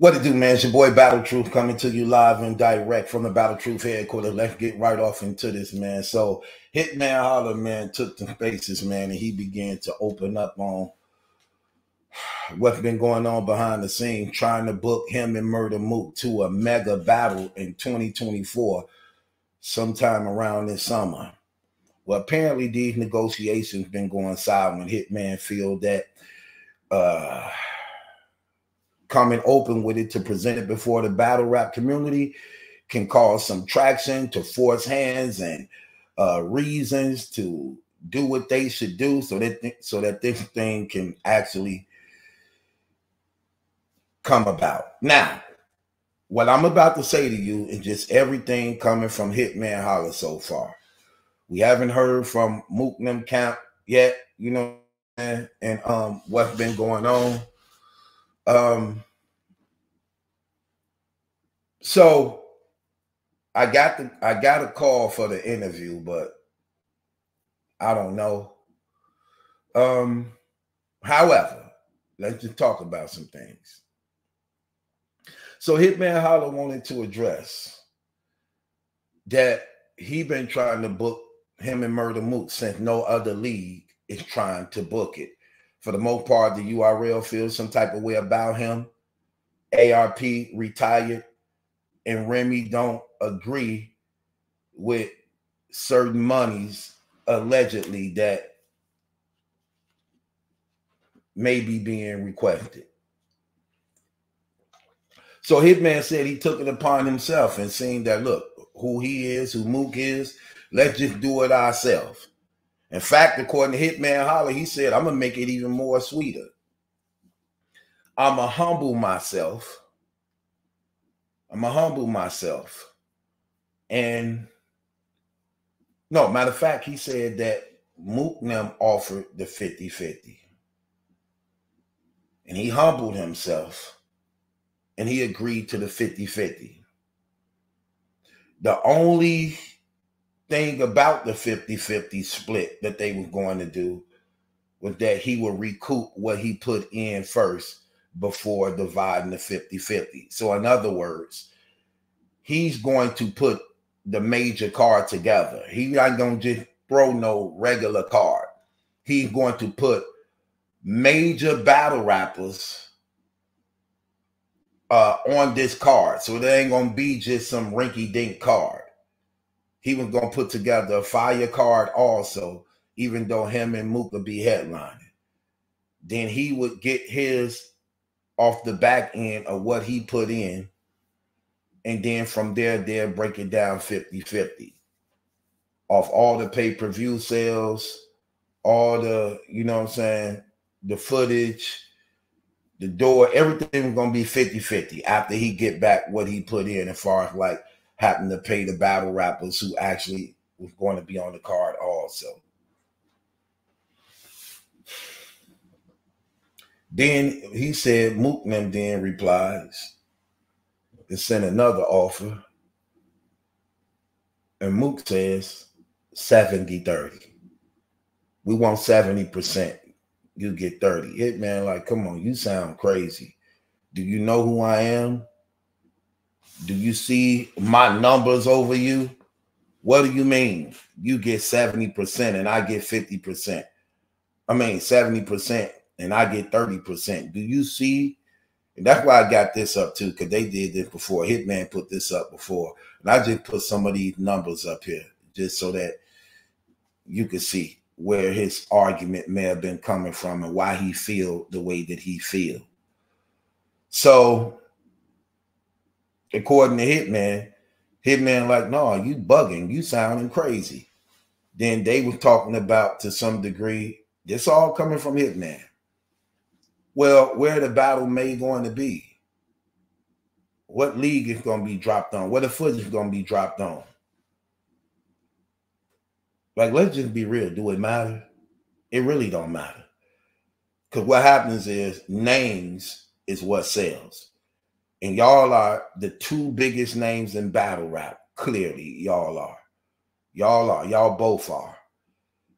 What it do, man? It's your boy Battle Truth coming to you live and direct from the Battle Truth headquarters. Let's get right off into this, man. So Hitman Holler, man, took the spaces, man, and he began to open up on what's been going on behind the scenes, trying to book him and Murder Mook to a mega battle in 2024, sometime around this summer. Well, apparently these negotiations been going silent. Hitman feel that coming open with it to present it before the battle rap community can cause some traction to force hands and reasons to do what they should do so that this thing can actually come about. Now, what I'm about to say to you is just everything coming from Hitman Holler so far. We haven't heard from Mook them camp yet, you know, and what's been going on. So I got a call for the interview, but I don't know. However, let's just talk about some things. So Hitman Holler wanted to address that he been trying to book him and Murder Mook since no other league is trying to book it. For the most part, the URL feels some type of way about him. ARP retired, and Remy don't agree with certain monies allegedly that may be being requested. So Hitman said he took it upon himself and saying that, look, who he is, who Mook is, let's just do it ourselves. In fact, according to Hitman Holler, he said, I'm going to make it even more sweeter. I'm going to humble myself. And no, matter of fact, he said that Mook them offered the 50-50. And he humbled himself and he agreed to the 50-50. The only thing about the 50-50 split that they were going to do was that he would recoup what he put in first before dividing the 50-50. So in other words, he's going to put the major card together. He's not going to just throw no regular card. He's going to put major battle rappers on this card. So there ain't going to be just some rinky-dink card. He was going to put together a fire card also, even though him and Mook would be headlining. Then he would get his off the back end of what he put in. And then from there, they'll break it down 50-50. Off all the pay-per-view sales, all the, you know what I'm saying, the footage, the door, everything was going to be 50-50 after he get back what he put in as far as like having to pay the battle rappers who actually was going to be on the card also. Then he said Mook them then replies and sent another offer. And Mook says 70-30. We want 70%. You get 30. Hitman, like, come on, you sound crazy. Do you know who I am? Do you see my numbers over you? What do you mean? You get 70% and I get 50%. I mean 70% and I get 30%. Do you see? And that's why I got this up too, because they did this before. Hitman put this up before. And I just put some of these numbers up here just so that you can see where his argument may have been coming from and why he feel the way that he feel. So, according to Hitman like, no, you bugging, you sounding crazy. Then they were talking about, to some degree, this all coming from Hitman. Well, where the battle may going to be? What league is going to be dropped on? Where the footage is going to be dropped on? Like, let's just be real. Do it matter? It really don't matter. Because what happens is names is what sells. And y'all are the two biggest names in battle rap. Clearly, y'all are. Y'all both are.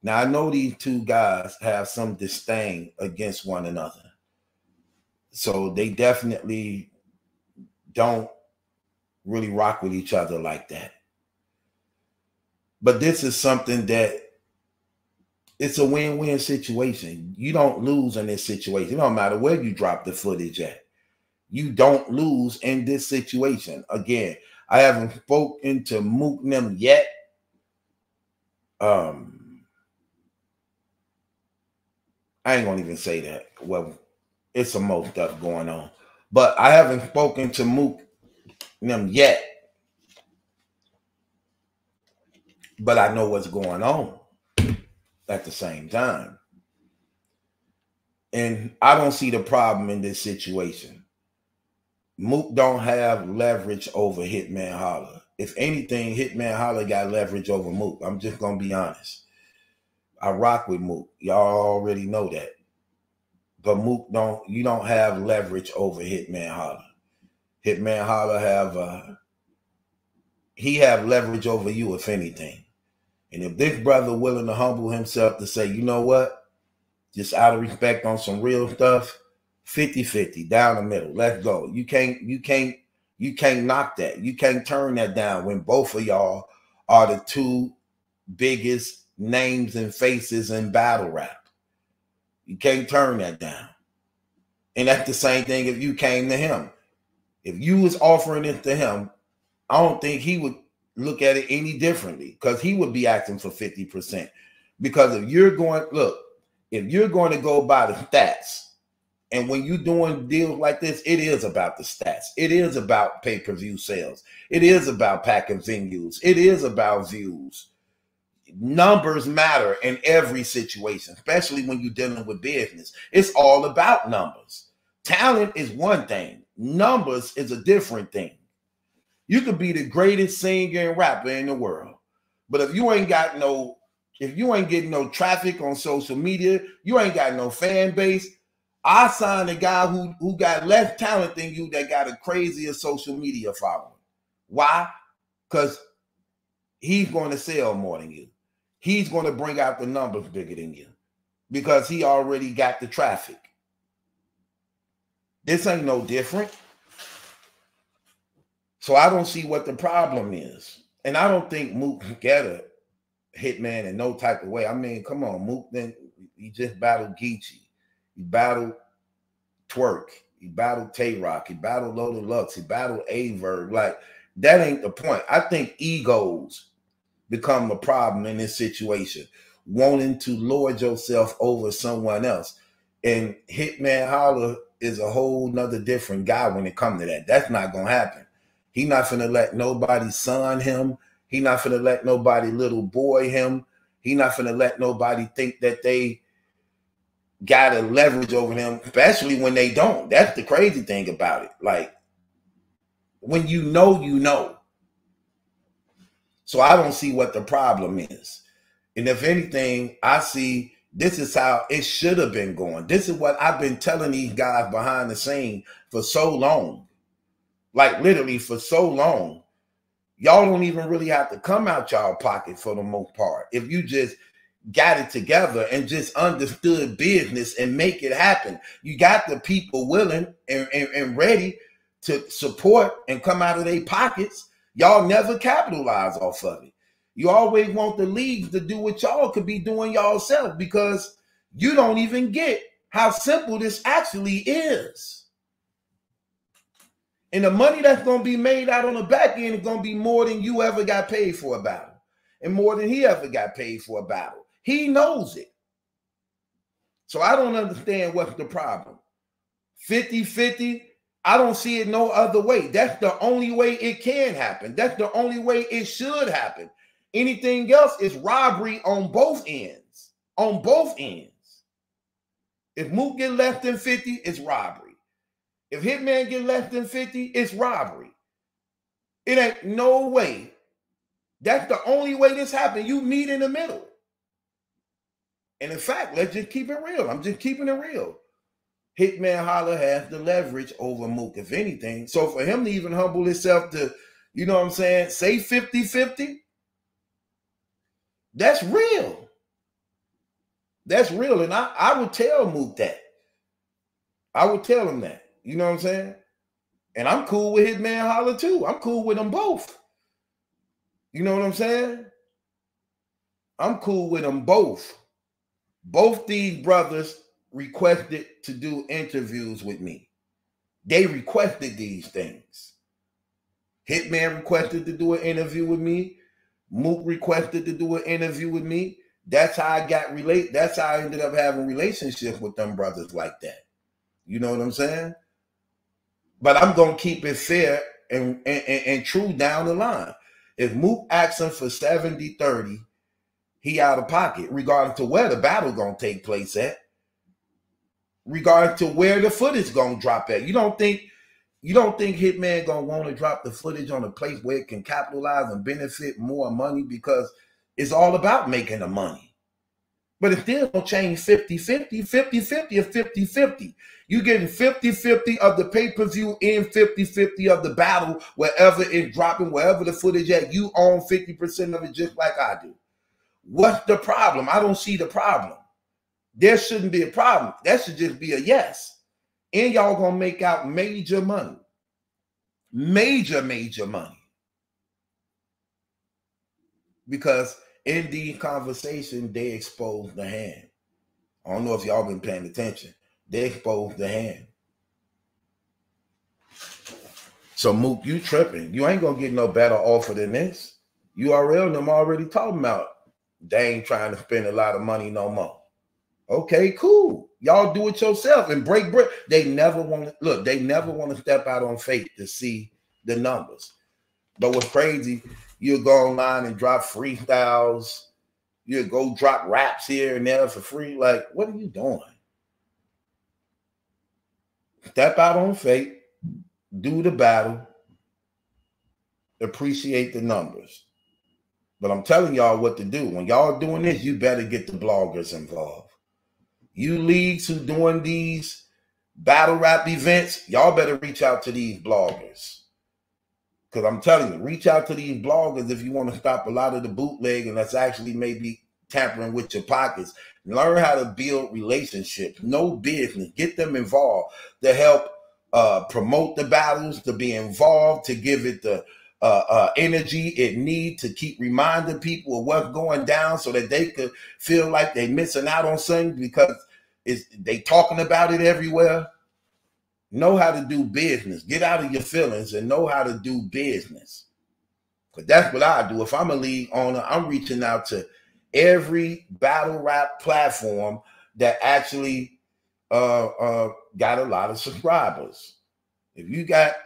Now, I know these two guys have some disdain against one another. So they definitely don't really rock with each other like that. But this is something that it's a win-win situation. You don't lose in this situation. It don't matter where you drop the footage at. You don't lose in this situation. Again, I haven't spoken to Mook and them yet. I ain't gonna even say that. Well, it's some more stuff going on. But I haven't spoken to Mook and them yet. But I know what's going on at the same time. And I don't see the problem in this situation. Mook don't have leverage over Hitman Holla. If anything, Hitman Holla got leverage over Mook. I'm just going to be honest. I rock with Mook. Y'all already know that. But Mook you don't have leverage over Hitman Holla. Hitman Holla he have leverage over you, if anything. And if this brother willing to humble himself to say, you know what, just out of respect on some real stuff, 50-50 down the middle, let's go. You can't knock that. You can't turn that down when both of y'all are the two biggest names and faces in battle rap. You can't turn that down. And that's the same thing if you came to him. If you was offering it to him, I don't think he would look at it any differently, because he would be asking for 50%. Because if you're going to go by the stats, and when you're doing deals like this, it is about the stats. It is about pay-per-view sales. It is about packing venues. It is about views. Numbers matter in every situation, especially when you're dealing with business. It's all about numbers. Talent is one thing. Numbers is a different thing. You could be the greatest singer and rapper in the world, but if you ain't getting no traffic on social media, you ain't got no fan base. I signed a guy who got less talent than you that got a crazier social media following. Why? Because he's going to sell more than you. He's going to bring out the numbers bigger than you because he already got the traffic. This ain't no different. So I don't see what the problem is. And I don't think Mook can get a Hitman in no type of way. I mean, come on, Mook, then he just battled Geechee. He battled Twerk. He battled Tay-Rock. He battled Loaded Lux. He battled Averb. Like, that ain't the point. I think egos become a problem in this situation. Wanting to lord yourself over someone else. And Hitman Holla is a whole nother different guy when it comes to that. That's not going to happen. He not finna let nobody son him. He not finna let nobody little boy him. He not finna let nobody think that they got a leverage over him, especially when they don't. That's the crazy thing about it. Like, when you know, you know. So I don't see what the problem is. And if anything, I see this is how it should have been going. This is what I've been telling these guys behind the scene for so long. Like, literally for so long. Y'all don't even really have to come out y'all pocket for the most part. If you just got it together and just understood business and make it happen. You got the people willing and ready to support and come out of their pockets. Y'all never capitalize off of it. You always want the leagues to do what y'all could be doing yourself, because you don't even get how simple this actually is. And the money that's going to be made out on the back end is going to be more than you ever got paid for a battle, and more than he ever got paid for a battle. He knows it. So I don't understand what's the problem. 50-50, I don't see it no other way. That's the only way it can happen. That's the only way it should happen. Anything else is robbery on both ends. On both ends. If Mook get less than 50, it's robbery. If Hitman get less than 50, it's robbery. It ain't no way. That's the only way this happens. You meet in the middle. And in fact, let's just keep it real. I'm just keeping it real. Hitman Holla has the leverage over Mook, if anything. So for him to even humble himself to, you know what I'm saying, say 50-50, that's real. That's real. And I would tell Mook that. I would tell him that. You know what I'm saying? And I'm cool with Hitman Holler too. I'm cool with them both. You know what I'm saying? I'm cool with them both. Both these brothers requested to do interviews with me. They requested these things. Hitman requested to do an interview with me. Mook requested to do an interview with me. That's how I got That's how I ended up having relationships with them brothers like that. You know what I'm saying? But I'm gonna keep it fair and true down the line. If Mook asks him for 70-30, he out of pocket, regardless to where the battle gonna take place at, regardless to where the footage gonna drop at. You don't think Hitman gonna want to drop the footage on a place where it can capitalize and benefit more money, because it's all about making the money. But it still don't change 50-50. 50-50 or 50-50. You getting 50-50 of the pay-per-view and 50-50 of the battle, wherever it's dropping, wherever the footage at. You own 50% of it just like I do. What's the problem? I don't see the problem. There shouldn't be a problem. That should just be a yes. And y'all gonna make out major money. Major money. Because in the conversation, they exposed the hand. I don't know if y'all been paying attention. They exposed the hand. So Mook, you tripping. You ain't gonna get no better offer than this. URL and them already talking about they ain't trying to spend a lot of money no more. Okay, cool. Y'all do it yourself and break bread. They never want to look, they never want to step out on faith to see the numbers. But what's crazy, you'll go online and drop freestyles. You'll go drop raps here and there for free. Like, what are you doing? Step out on faith, do the battle, appreciate the numbers. But I'm telling y'all what to do. When y'all doing this, you better get the bloggers involved. You leagues who doing these battle rap events, y'all better reach out to these bloggers. Because I'm telling you, reach out to these bloggers if you want to stop a lot of the bootlegging that's actually maybe tampering with your pockets. Learn how to build relationships. Know business. Get them involved to help promote the battles, to be involved, to give it the energy it needs to keep reminding people of what's going down so that they could feel like they're missing out on something because they talking about it everywhere. Know how to do business. Get out of your feelings and know how to do business. But that's what I do. If I'm a league owner, I'm reaching out to every battle rap platform that actually got a lot of subscribers. If you got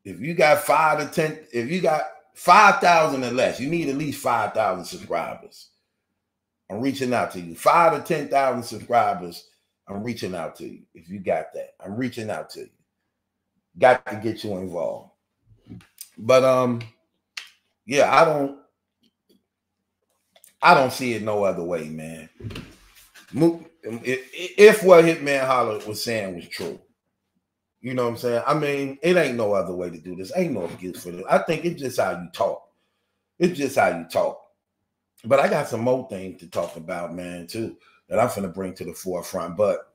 5 to 10, if you got 5,000 or less, you need at least 5,000 subscribers. I'm reaching out to you. 5 to 10,000 subscribers. I'm reaching out to you. If you got that, I'm reaching out to you. Got to get you involved. But yeah, I don't see it no other way, man. If what Hitman Holler was saying was true, you know what I'm saying? I mean, it ain't no other way to do this. Ain't no excuse for this. I think it's just how you talk. It's just how you talk. But I got some more things to talk about, man, too, that I'm finna bring to the forefront. But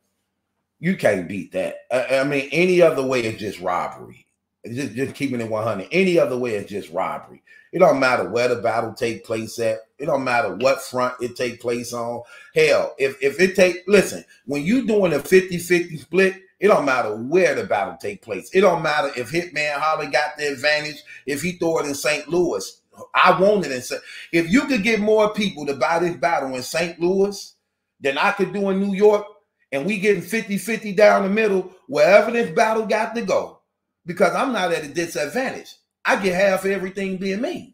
you can't beat that. I mean, any other way is just robbery. Just keeping it 100. Any other way is just robbery. It don't matter where the battle take place at. It don't matter what front it take place on. Hell, if it take, listen, when you doing a 50-50 split, it don't matter where the battle take place. It don't matter if Hitman Holler got the advantage, if he throw it in St. Louis. I want it in St. If you could get more people to buy this battle in St. Louis than I could do in New York, and we getting 50-50 down the middle, wherever this battle got to go, because I'm not at a disadvantage. I get half of everything being made.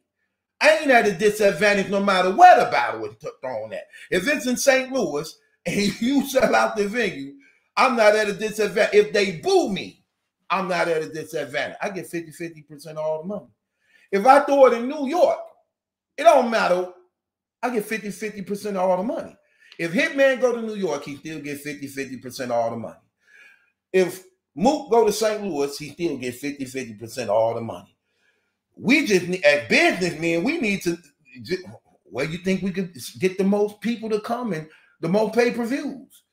I ain't at a disadvantage no matter where the battle is thrown at. If it's in St. Louis and you sell out the venue, I'm not at a disadvantage. If they boo me, I'm not at a disadvantage. I get 50% of all the money. If I throw it in New York, it don't matter. I get 50% of all the money. If Hitman go to New York, he still get 50% of all the money. If Mook go to St. Louis, he still get 50% of all the money. We just need, as businessmen, we need to, where you think we could get the most people to come and the most pay-per-views?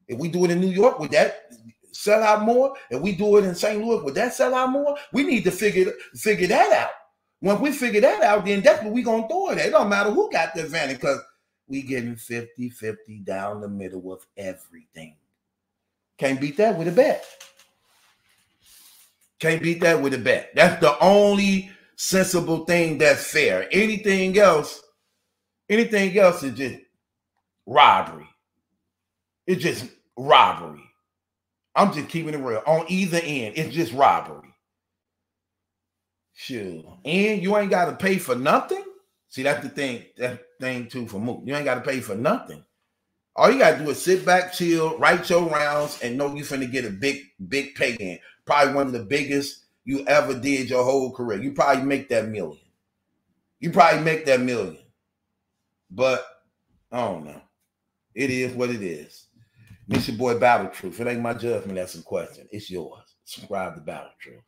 If we do it in New York with that, sell out more? And we do it in St. Louis, would that sell out more? We need to figure that out. When we figure that out, then that's what we're going to throw it at. It don't matter who got the advantage, because we getting 50-50 down the middle of everything. Can't beat that with a bet. Can't beat that with a bet. That's the only sensible thing that's fair. Anything else is just robbery. It's just robbery. I'm just keeping it real. On either end, it's just robbery. Sure. And you ain't got to pay for nothing. See, that's the thing. That thing too for Mooks. You ain't got to pay for nothing. All you got to do is sit back, chill, write your rounds, and know you finna get a big pay in. Probably one of the biggest you ever did your whole career. You probably make that million. But I don't know. It is what it is. It's your boy Battle Truth. It ain't my judgment. That's a question. It's yours. Subscribe to Battle Truth.